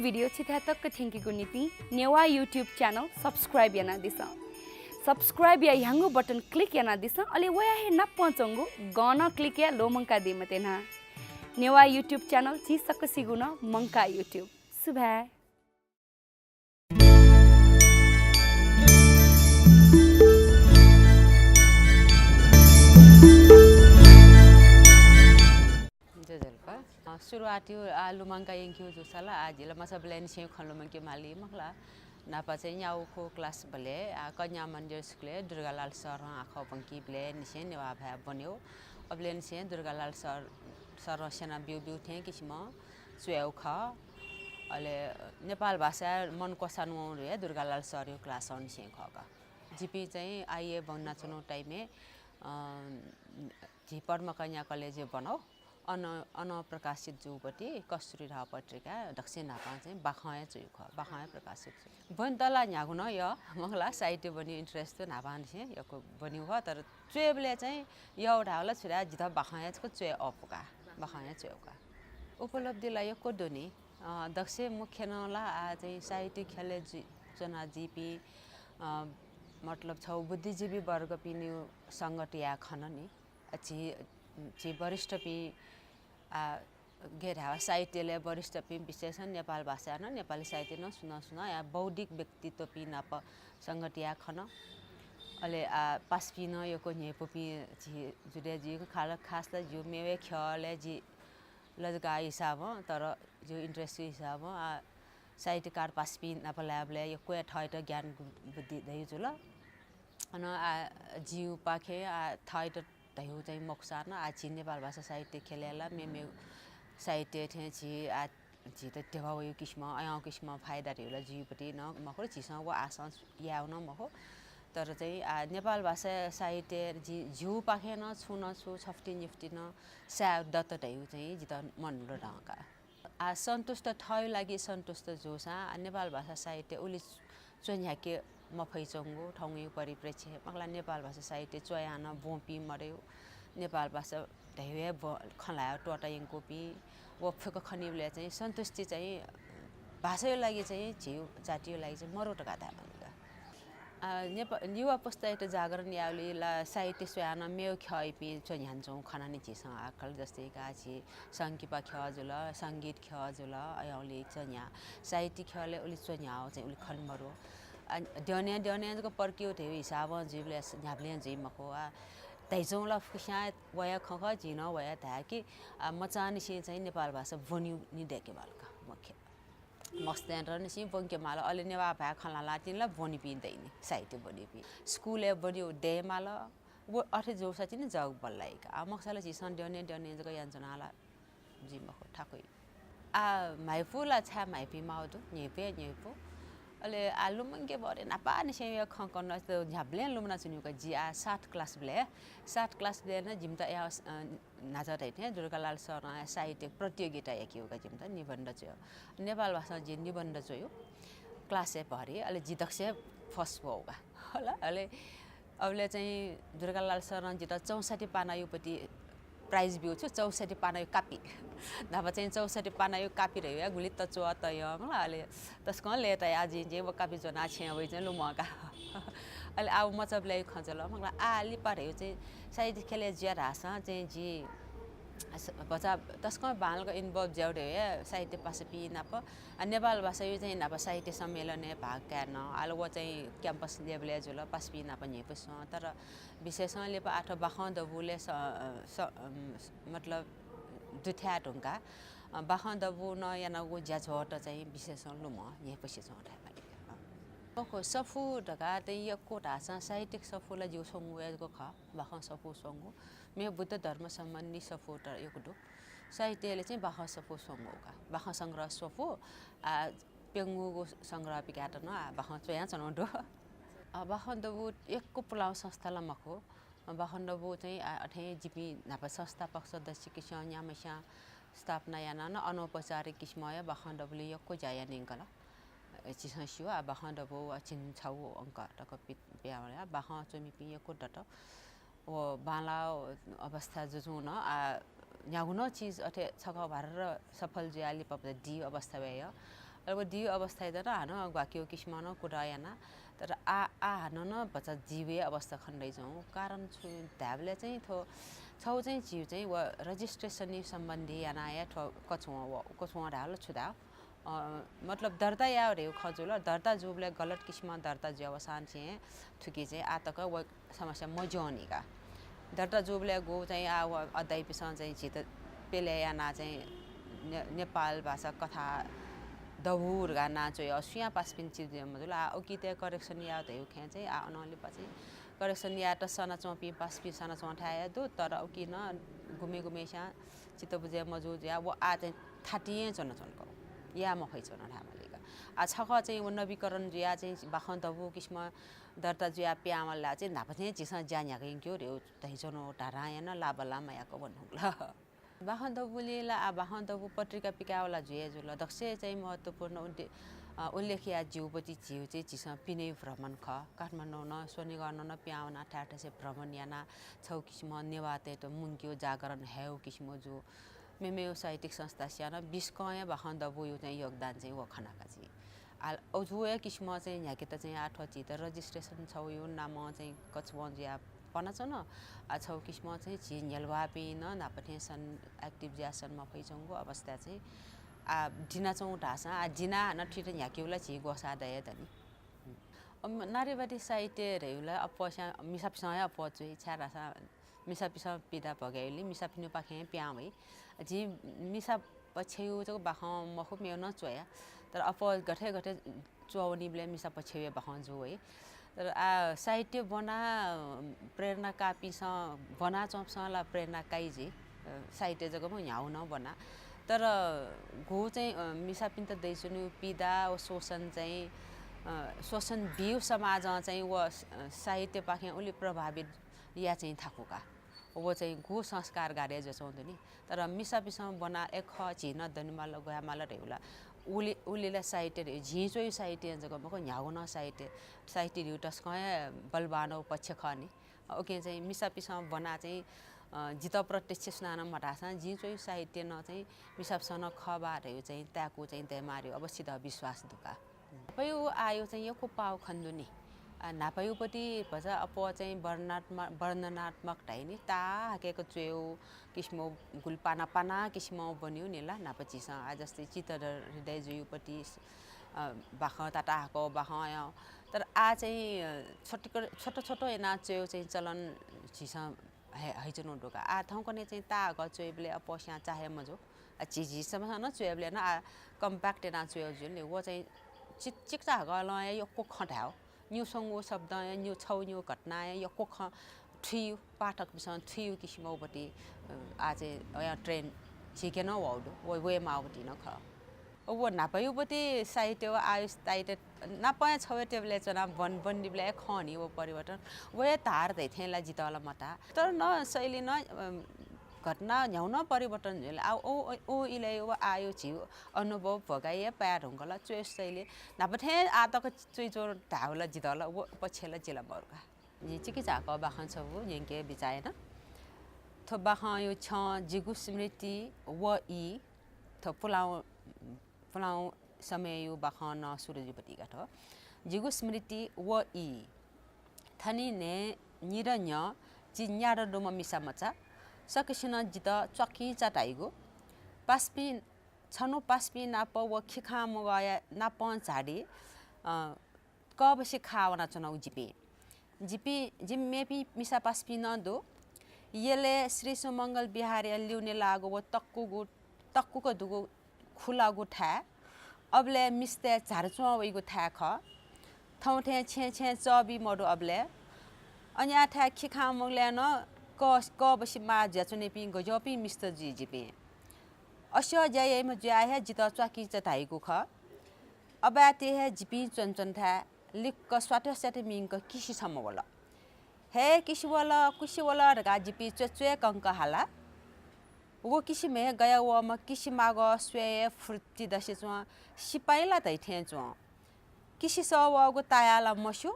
video छिथा तक थेंकी को नीति नेवा यूट्यूब चैनल सब्सक्राइब याना दिसा सब्सक्राइब या यंगो बटन क्लिक याना दिसा अले वया हे न पहुंचंगो गाना क्लिक या लो मंका दे मते ना नेवा यूट्यूब चैनल ची सक सिगुना मंका यूट्यूब सुबह सुरुवाती लुमांका यंक्यू जो साला आज ला मसा ब्लेन से खलुमं के माली मखला नापा चाहिँ याउको क्लास बले कन्या मन्दिर स्कुले दुर्गालाल सर आखो पंकी ब्ले निसे नेवा भा बन्यो अब्लेन से दुर्गालाल सर सेना बिउ बिउ थे किसिम चुयाउ ख अले नेपाल भाषा मन कोसानु रे दुर्गालाल सर यो क्लास अन से खका जीपी चाहिँ आइए बन्ना चुनो टाइममे जी परमा कन्या कलेज बनाऊ अनप्रकाशित जुपट्टि कस्तुरी राव पत्रिका दक्षिण नापा चाहिँ बाखाया चुयु ख बाखाया प्रकाशित बन तला न्यागुन य मंगला साहित्य बनि इन्ट्रेस्ट नापा छ यको बन्यु भ तर चुयबले चाहिँ य उठावला छुरा जिता बाखाया को चुय अपुका बाखाया चुयका उपलब्धिलाई यो कोदोनी दक्षिण मुख्य नला चाहिँ साहित्य खेले जना जीपी मतलब छौ बुद्धिजीवी वर्ग पिन्यु संगठिया खननी ची वरिष्ठ पि गेरा साहित्यले वरिष्ठ पि विशेषण नेपाल भाषा न नेपाली साहित्य न सुना या बौद्धिक व्यक्तित्व पि नाप संगठिया खन अले पासपि न यो को नेपो पि जी जुडे जी को खास ल जो मेवे खले जी लजगा हिसाब तर जो इन्ट्रेस्ट हिसाब साहित्यकार पासपि नाप ल्याबले यो कोया ठैट ज्ञान बुद्धि दै जुल अन जीव पाखे ठैट तयु चाहिँ मोक्सा न आछि नेपाल भाषा साहित्य खेलेला मे साहित्य थे जी त देवा यो किस्म आया किस्म फाइदा रेला जीवपति न मखो छिसा व आसन याउ न मखो तर चाहिँ नेपाल भाषा साहित्य जी झु पाखे न छु छफ्टी निफ्टी न सा दत्त तयु चाहिँ जित मन र ढका सन्तुष्ट थयो लागि सन्तुष्ट जोसा नेपाल भाषा साहित्य उली चन्याके मफैचंगो ठौंगु परिप्रेक्ष्य मगला नेपाल भाषा साहित्य चयान बोपी मर्यो नेपाल भाषा ढेवे खलायो टोटा यङकोपी वफको खनिबले चाहिँ सन्तुष्टि चाहिँ भाषाको लागि चाहिँ झिउ जातिको लागि चाहिँ मरोट गाथा भनेका युवा पुस्ता जागरण याउली ला साहित्य स्वयान मेउ खइपी चन्यान्छौं खनानी झिस आकल जस्तै गाछि संकीपा खजुल संगीत खजुल अयाउली चन्या साहित्य खले उली चन्याउ चाहिँ उली खनमरो ड्याने को पर्क्यो थियो हिसाब जीवले न्याप्ले जी मखो तैजौला फुसा वया खख जिन वया था कि मचानी से चाहिँ नेपाल भाषा बन्यु नि देखे बालका मुख्य मस्तान र निसी बंके माला अले नेवा भा खला लातिनला बनि पिदैन साहित्य बनि पि स्कुल बन्यो दे माला वो अठे जोसा चाहिँ जग बल्लाइका मक्सला जिसन ड्याने जको यान्जनाला जी मखो ठाकै माइफुला छा माइपि माउदु नेपो अले आलुमंगे बरे नापा निसे खकन त झ्याब्ले लुमना चुनिका जी 60 क्लास ब्ले 60 क्लास ब्ले न जिमता या नाचा थे दुर्गालाल सर साहित्य प्रतियोगिता यकिउका जिमता निबन्ध छ नेपाल भाषा जी निबन्ध छ क्लास ए भरे अले जितक्ष फर्स्ट भोगा होला अले अबले चाहिँ दुर्गालाल सर जित 64 पाना युपति प्राइज बिउ छु 64 पाना यो कापी नभए चाहिँ 64 पाना यो कापी रह्यो गुली त चो त यो अले तस्को ले त आज जे वो कापी जो ना छे वइ चाहिँ लु मका अले आउ मचबले खजल मगला आली पारे चाहिँ साहित्य खेले ज्या रासा चाहिँ जी बचा तस्को बालको इन्भल्भ ज्याउडे साहित्य पासपि नाप नेपाल भाषा यो चाहिँ नाप साहित्य सम्मेलन भाग गर्न आलो वो चाहिँ क्याम्पस लेभल जुल पासपि नाप नेपस तर विशेषले प आठ बाखन्दबुले मतलब दुथ्या ढुङ्गा बाखन्दबु न यानागु ज्याझोट चाहिँ विशेषण लुम नेपसि छ ओको सफु ढका त यो कोटा साहित्यिक सफुला जिउ संगु यसको ख बाख सफु संगु मे बुद्ध धर्म सम्बन्धी सफु त यो कुदो साहित्यले चाहिँ बाख सफु संगुका बाख संग्रह सफु पेंगुको संग्रह पिकाट न बाख चया चनडो बाखन्दबु एकको पुलाउ संस्थाला मखो बाखन्दबु चाहिँ अठे जिपी नापा संस्थापक सदस्य किसिम न्यामसा स्थापना याना न अनौपचारिक किसिमया बाखन्दबुले यक्को जाया निंगला चिससियो बाखन्दबु चिन छाउ अंक टक पिया बाख चोमी पियको डट ओ बाला अवस्था जुजु न न्यागुन चीज अथे छक भार सफल ज्याली पप दी अवस्था भए अब दियो अवस्था इधर हानो ग्वाक्यो किस्मनो कुरायाना तर हानो न बच्चा जीवे अवस्था खण्डै जाउँ कारण छु ध्याबले चाहिँ थो छौ चाहिँ जीव चाहिँ व रजिस्ट्रेसनी सम्बन्धी यानाया ठो कछुवा ढाल छुदा मतलब दर्ता या रे खजुल दर्ता जुबले गलत किस्म दर्ता जो अवसान चाहिँ थुकी चाहिँ आतक व समस्या मजोनी का दर्ता जुबले गो चाहिँ अदाई पिसन चाहिँ चित पेले याना चाहिँ नेपाल भाषा कथा दबुर गा नाचो सुया पासपिन चिज मजुल ओकिते करेक्सन या त यो खे चाहिँ अनले पछि करेक्सन या त सना चौपी पासपी सना चौठाया दो तर ओकि न घुमे सा चित्त बुझे मजु या वो आ चाहिँ थाटिए चन चनको या मखै चन ढामलेका छख चाहिँ वो नवीकरण या चाहिँ बाखन दबु किस्म दर्ता जुया प्यामला चाहिँ नापथे जिसा जान्या गयो रे तहि जनो टारायन लाबलामा याको भन्नुला बाहन्दबुलेला बाहन्दबु पत्रिका पिकावला जुए जुल दक्ष चाहिँ महत्त्वपूर्ण उल्लेखिया जीवपति जीव चाहिँ चिसा पिने भ्रमण ख काठमाडौँ न सोनी गर्न न प्याउना ठाठसे भ्रमण याना छौ किसिम नेवाते त मुङ्क्यो जागरण हेउ किसिम जो मेमेउ साहित्यिक संस्था स्याना बिस्कय बाहन्दबु यो चाहिँ योगदान चाहिँ व खनाका चाहिँ जुए किसिम चाहिँ यहाँके त चाहिँ आठ चित रजिस्ट्रेसन छौ यो नाम चाहिँ कछुवा ज्या पनाच न छौ किस्म चाहिँ झिन्यलवा पिन नापथे सन एक्टिभ ज्यासनमा फैचौँको अवस्था चाहिँ ढिना चौँ ढासा जिना न ठिट याकेउला छि गोसा दय दनि नारीवादी साहित्य रेउला अपसा मिसापिसँग अपचु इच्छा रासा मिसापिस पिदा भगैली मिसापिनु पाखे प्यामै जि मिसा पछेउ जो बाख मखु मेउ न चोया तर अप गठे गठे चौनीले मिसा पछेउ बाख जो है तर साहित्य बना प्रेरणा कापीसँग बना चौपसँगला प्रेरणा काइजी साहित्य जग्गामा यहाँ न बना तर गो चाहिँ मिसापिन त दैसुनु पिदा व शोषण चाहिँ शोषण बिउ समाज चाहिँ व साहित्य पाखे उले प्रभावित या चाहिँ थाकुका वो चाहिँ गो संस्कार गारे जो चाउँदो नि तर मिसापिसँग बना एक झिन दनिमाल गयामाल रेउला उलेला साहित्य रे झिचोइ साहित्य जग्गामा को न्याउन साहित्य रिउटस कय बलबानो पक्ष खनि ओके चाहिँ मिसापिसँग बना चाहिँ जित प्रत्यक्ष स्नान मटासा झिचोइ साहित्य न चाहिँ मिसापसँग खबारहरु चाहिँ त्याको चाहिँ देमार्यो अवश्य विश्वास दुका पयु आयो चाहिँ यो को पाउ खन्दुनी नापायुपति भजा अप चाहिँ वर्णनात्मक ढाइनी ता हाकेको चेउ किस्म गुलपाना पाना किस्म बन्यो नि ला नापचिस आज जस्तै चित्त हृदय जुयुपति बाख ताटाको बाख तर आ चाहिँ छोटो छोटो एना चेउ चाहिँ चलन छिस हैजनो डोका आ ठाउँकने चाहिँ ता ग चेउले अपस्या चाहे मजो चिजी समझ न चेउले न कम्प्याक्ट एना चेउ जुन वो चाहिँ चिक चा ग ल यो को खटाउ न्यू संगो शब्द न्यू छौ न्यू घटना यो कोख ठियु पाठक बिसँग ठियु किसिमौपट्टि आज यहाँ ट्रेन छिकेन वाउडो वे माउपट्टि न ख वो नापायुपट्टि साहित्य आयुष साहित्य नापाए छवे टेबले चना बन डिबले खनी वो परिवर्तन वे तार दै थेला जितला मता तर न शैली न घटना न्याउन परिवर्तन झेल ओ इले आयो छिउ अनुभव भगाइए प्यार हुँगला चोइसैले नापथे आतको चुइचोर ढाउला जितला वो पछेला जिला बर्का जि चिकिचाको बाखन छ वो यंके बिचाएन थो बाख यो छ जिगु स्मृति व इ थो पुलाउ समय यो बाख न सूरजपति गाठ जिगु स्मृति व इ थनी ने निरन्य जिन्यार डोम मिसा मचा सकेसिन जित चकी चाटाइगो पास्पी छनो पास्पी नाप व खिखा मगाया नाप झाडी कबसे खावना चनाउ जिपी जिम्मेपी मिसा पास्पी न दो येले श्री सुमंगल बिहारी ल्युने लागो व तक्कुको दुगो खुलागो ठा अबले मिस्ते झारचुवा वइगो ठा ख थौठे छे चबी मडो अबले अन्या ठा खिखा मगले न क बसी मा ज्याचुने पि गजपि मिस्टर जिपे अस्य ज्याय म ज्या है जित च्वाकी चताइको ख अबाते है जिपि चनचन था लिक क स्वाट सेट मिङ क किसी सम्म वला हे किसी वला रगा जिपि चचे कंक हाला वो किसी में गया वो म किसी माग स्वे फुर्ती दसे च्वा सिपाइला दै थे च्वा किसी स वगो तायाला मसु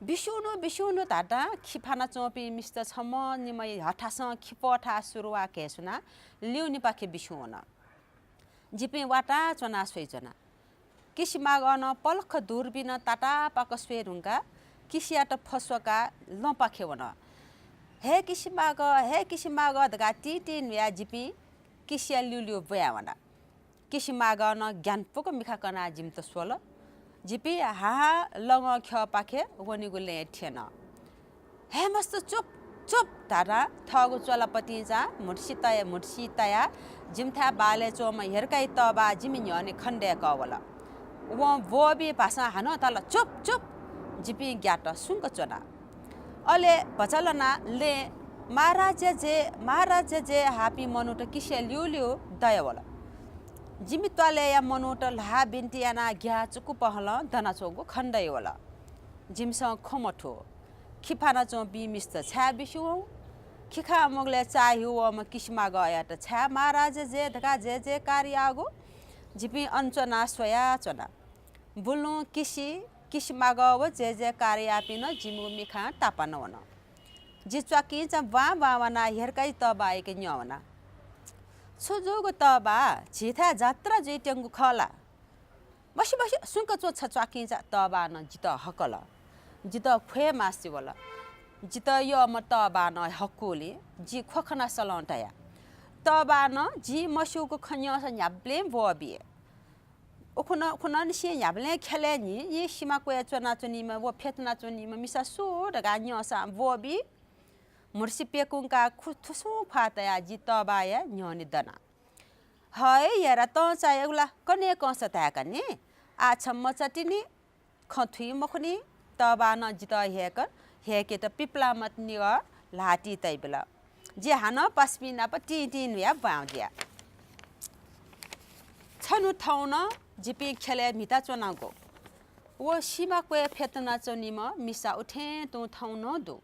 बिसुनु ताटा खिफाना चोपी मिस्टर छम निमय हठास खिपठा सुरुवा केसुना लिउनि पाखे बिसुना जिपे वाटा चना सोइचना किसिमा गन पलख दूरबिन ताटा पाक स्वे रुंगा किसियाट फसका लपा खेवन हे किसिमा ग दगा टिटिन या जिपी किसिया ल्युल्यु बयावना किसिमा गन ज्ञान पोक मिखा कना जिम त सोल जिपी हा लङ ख पाखे वनि गुले थिएन हे मस्त चुप तारा थगु चलापति जा मुर्सिताया जिमथा बाले चोम हेरकाई तबा जिमि न्यने खण्डे कवला व बोबी भाषा हान तल चुप जिपी ग्याट सुंक चना अले बचलना ले महाराज जे हापी मनुट किसे ल्युल्यु दयवला जिमि तले या मनुट ला बिन्तियाना ग्या चुकु पहल दना चोगु खण्डयवला जिमस खमठो खिफाना चो बी मिस्त छा बिसु खिखा मगले चाहियो म किसिमा गया त छा महाराज जे धका जे कार्यागो जिपी अञ्चना सोया चना बुल्नु किसिमा गव जे कार्यापिन जिमु मिखा तापन वन जिच्वाकी च वाना हेरकाई तबाए के न्यवना छोजोगो तबा झिथा जात्रा जेट्यंगु खला बसी सुंक चो छच्वाकी च तबा न जित हकल जित ख्वे मासी वला जित यो म तबा न हकुली जि खोखना सलन्टाया तबा न जि मसुको खन्य स न्याब्ले बोबी उखुन निसे न्याब्ले खेले नि ये सीमा को चना चनी म वो फेतना चनी म मिसा सो दगा न्य सा बोबी मुर्सी पेकुंका खुथुसु फातया जि तबाया न्यनि दना है यारा त चायगुला कने कस ताकने आ छम्म चटिनी खथुई मखनी तबा न जित हेके त पिपला मत निग लाटी तैबला जे हान पस्मिना प टिटिन या बाउदिया छनु थाउन जिपी खेले मिता चनागो वो सीमा को फेतना चनिम मिसा उठे तो थाउन दो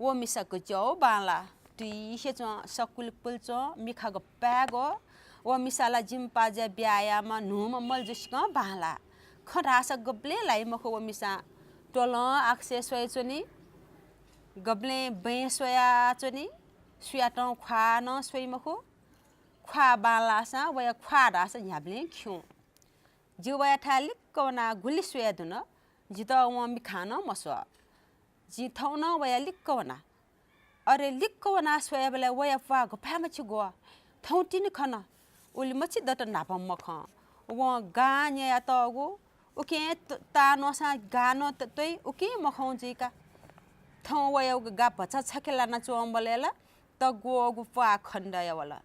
वो मिसा को जौ बाला टी हे च सकुल पुल च मिखा गो पागो वो मिसाला जिम पाजे ब्यायाम नुम मल जस्क बाला खरास गब्ले लाई मखो वो मिसा टोल आक्से सोय चोनी गब्ले बे सोया चोनी सुयाट ख्वा न सोय मखो ख्वा बाला सा वया ख्वा रास न्याब्ले ख्यु जिवया थाली कोना गुली सोया दुन जित व मिखान मसो जि थौन वया लिक्कवना अरे लिक्कवना सोया बेला वया फा गफा मछि गो थौटिन खन उली मछि दत नापम मख व गान्या या तगो उके तानो सा गानो तै उके मखौ जिका थौ वया गा भचा छकेला न चोम्बलेला त गो फा खण्डया वाला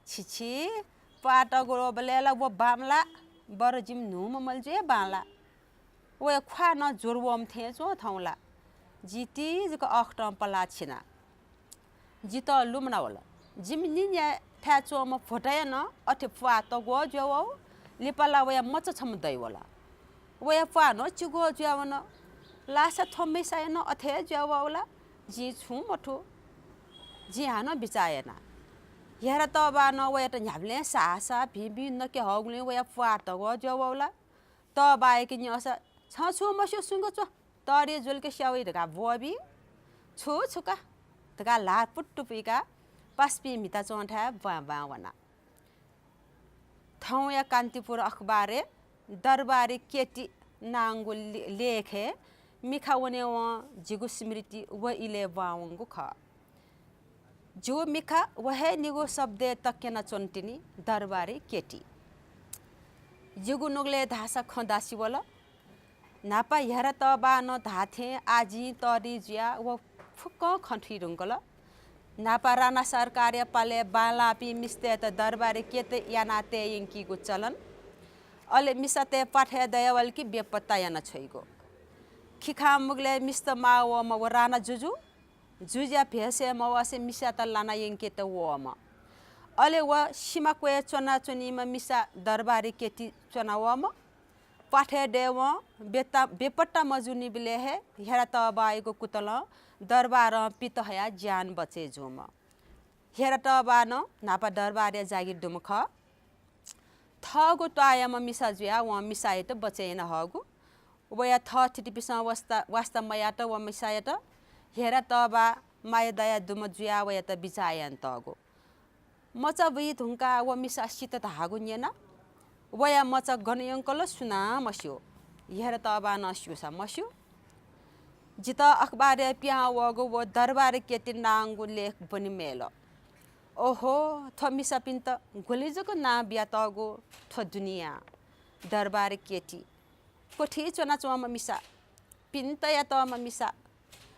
छिछि पाट गो बलेला वो बामला बर जिम नुम मलजे बाला वया ख्वा न जोरवम थे चो थौला जिति जको अखटम पला छिना जित लुमना वाला जिम निन्या थाचो म फोटाय न अथे फा त गो जव लिपला वया मच छम दै वाला वया फा न चुगो ज्यावन लासा थम्मै साय न अथे ज्यावला जि छु मठो जि हान बिचायना हेर त बा न वया त न्याब्ले सासा भिबि न के हगले वया फा त गो ज्यावला त बाए के न्यसा छ मसु सुंग छ तरे जुलके स्याउ दगा बोबी छुका दगा ला पुट्टुपिका पास्पी मिता चोंठा बावना थौ या कान्तिपुर अखबारे दरबारी केटी नांगु लेखे मिखावने व जिगु स्मृति व इले बावंगु ख जो मिखा वहे निगो शब्द तक्केना चोन्टिनी दरबारी केटी जिगु नगले धासा खदासी वला नापा हेर त बा न धाथे आजी तरी जिया व फुक्क खठी रुंगल नापा राणा सरकार पाले बालापी मिस्ते त दरबारी केते यानाते यंकी गु चलन अले मिसते पाठे दयावल की बेपत्ता याना छैगो खिखा मुगले मिस्त मा व म राणा जुजुया भेसे म वसे मिसा त लाना यंके त व म अले व सीमा को चना चनी म मिसा दरबारी केटी चना व म पाठे देव बेपट्टा मजुनी बिले है हेरा त बाएको कुतल दरबार पित हया ज्यान बचे जोम हेरा त बान नापा दरबार जागिर दुमख थगो तायाम मिसा जुया व मिसाए त बचेन हगु वया थ थिटिपिसा वास्ता मया त व मिसाए त हेरा त बा माया दया दुम जुया वया त बिचायन तगो मचा बि धुंका व मिसा सित त हागु न्यना वया मचा गणयंकल सुना मस्यो यहर तबा न स्युसा मस्यो जिता अखबार पिया वगो वो दरबार केति नांगु लेख बनि मेल ओहो थ मिसा पिन्त गोलेजको ना बिया तगो थ दुनिया दरबार केटी कोठी चना चमा मिसा पिन्त या त मिसा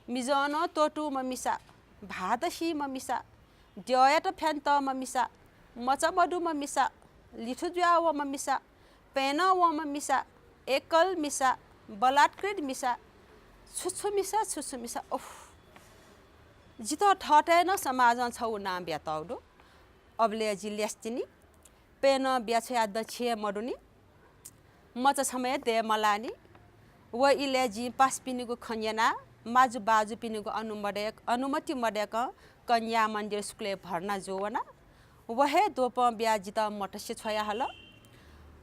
मिजनो तोटु मिसा भादशी मिसा द्यया त फ्यान त मिसा मचा बडु मिसा लिठु ज्या व मिसा पेन व मिसा एकल मिसा बलात्कृत मिसा छुछु मिसा ओह जितो ठटे न समाज छौ ना बिया तौडो अबले जि लेस्तिनी पेन बिया छया दछे मडुनी मच समय दे मलानी व इले जि पास पिनिगु खन्याना माजु बाजु पिनिगु अनुमति मडेक कन्या मन्दिर स्कुले भर्ना जोवना वहे दोप बिया जिता मटसे छया हल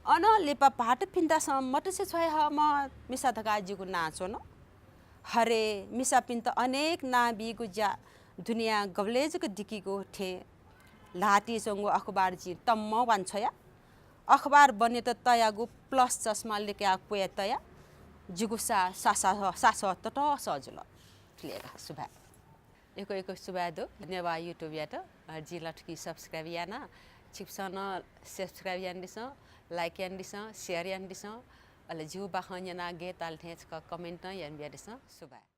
अन लेपा पाट पिन्दा सम मटसे छया म मिसा धका जिगु नाचो न हरे मिसा पिन्त अनेक ना बिगु जा दुनिया गवलेजको दिकीको ठे लाती संगो अखबार जी तम्म वान छया अखबार बने त तयागु प्लस चस्मा लेके आक्वे तया जिगुसा सासा तट सजुल लेगा सुबह एको सुबह दो नेवा यूट्यूब यात जी लटकी सब्सक्राइब याना छिप्सन सब्सक्राइब यान दिस लाइक यान दिस शेयर यान दिस अले जिउ बाखन याना गे ताल ठेच का कमेन्ट यान बिया दिस सुबह